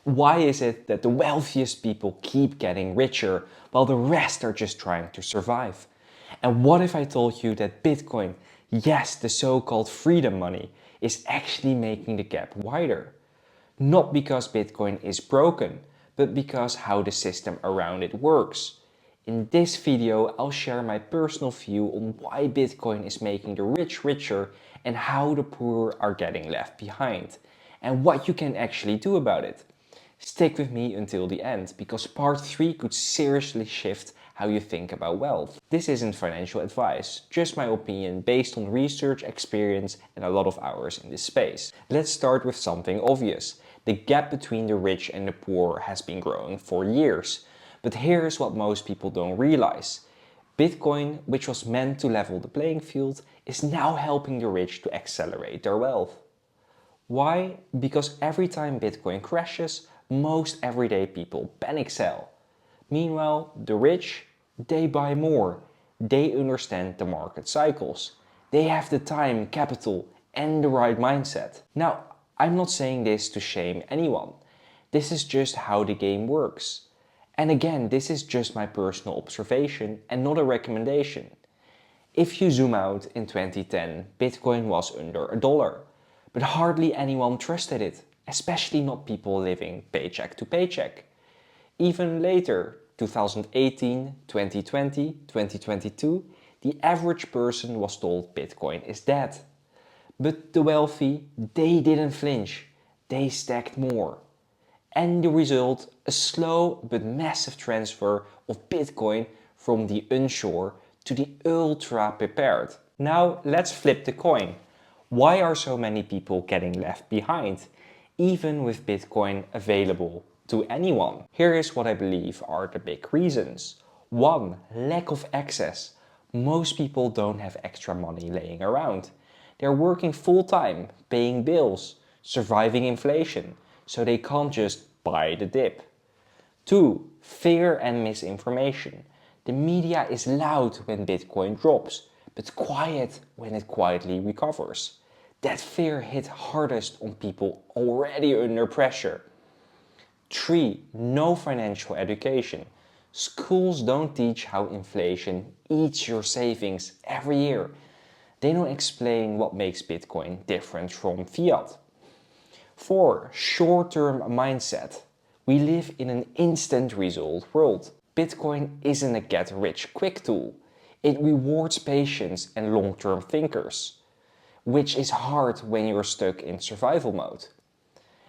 Why is it that the wealthiest people keep getting richer while the rest are just trying to survive? And what if I told you that Bitcoin, yes, the so-called freedom money, is actually making the gap wider? Not because Bitcoin is broken, but because how the system around it works. In this video, I'll share my personal view on why Bitcoin is making the rich richer and how the poor are getting left behind, and what you can actually do about it. Stick with me until the end, because part 3 could seriously shift how you think about wealth. This isn't financial advice, just my opinion based on research, experience and a lot of hours in this space. Let's start with something obvious. The gap between the rich and the poor has been growing for years. But here's what most people don't realize. Bitcoin, which was meant to level the playing field, is now helping the rich to accelerate their wealth. Why? Because every time Bitcoin crashes, most everyday people panic sell. Meanwhile, the rich, they buy more. They understand the market cycles. They have the time, capital and the right mindset. Now, I'm not saying this to shame anyone. This is just how the game works. And again, this is just my personal observation and not a recommendation. If you zoom out in 2010, Bitcoin was under $1. But hardly anyone trusted it, especially not people living paycheck to paycheck. Even later, 2018, 2020, 2022, the average person was told Bitcoin is dead. But the wealthy, they didn't flinch, they stacked more. And the result, a slow but massive transfer of Bitcoin from the unsure to the ultra prepared. Now let's flip the coin. Why are so many people getting left behind, even with Bitcoin available to anyone? Here is what I believe are the big reasons. 1. Lack of access. Most people don't have extra money laying around. They're working full-time, paying bills, surviving inflation, so they can't just buy the dip. 2. Fear and misinformation. The media is loud when Bitcoin drops, but quiet when it quietly recovers. That fear hit hardest on people already under pressure. 3. No financial education. Schools don't teach how inflation eats your savings every year. They don't explain what makes Bitcoin different from fiat. 4. Short-term mindset. We live in an instant result world. Bitcoin isn't a get-rich-quick tool. It rewards patience and long-term thinkers, which is hard when you're stuck in survival mode.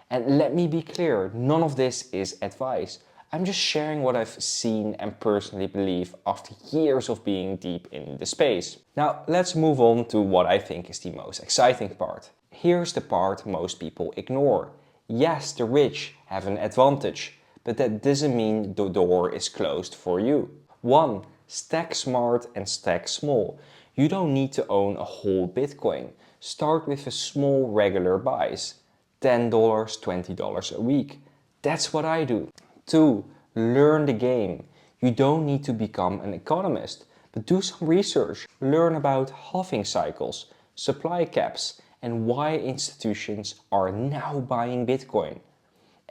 And let me be clear, none of this is advice. I'm just sharing what I've seen and personally believe after years of being deep in the space. Now let's move on to what I think is the most exciting part. Here's the part most people ignore. Yes, the rich have an advantage, but that doesn't mean the door is closed for you. 1. Stack smart and stack small. You don't need to own a whole Bitcoin. Start with a small regular buys. $10, $20 a week. That's what I do. 2. Learn the game. You don't need to become an economist, but do some research. Learn about halving cycles, supply caps, and why institutions are now buying Bitcoin.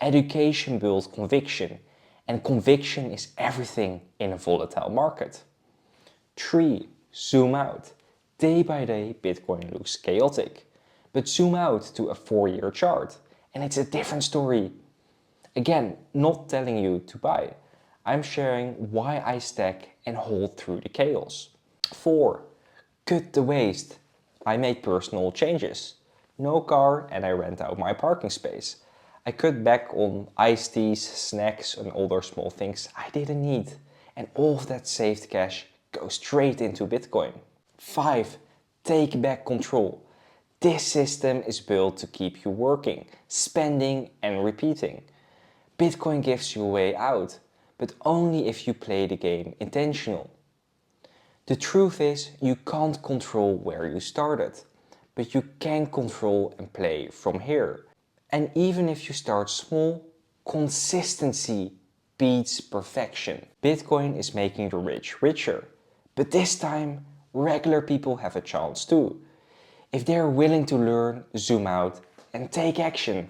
Education builds conviction, and conviction is everything in a volatile market. 3. Zoom out. Day by day, Bitcoin looks chaotic. But zoom out to a 4-year chart, and it's a different story. Again, not telling you to buy. I'm sharing why I stack and hold through the chaos. 4. Cut the waste. I made personal changes. No car and I rent out my parking space. I cut back on iced teas, snacks and other small things I didn't need. And all of that saved cash goes straight into Bitcoin. 5. Take back control. This system is built to keep you working, spending and repeating. Bitcoin gives you a way out, but only if you play the game intentional. The truth is, you can't control where you started, but you can control and play from here. And even if you start small, consistency beats perfection. Bitcoin is making the rich richer, but this time regular people have a chance too. If they're willing to learn, zoom out and take action.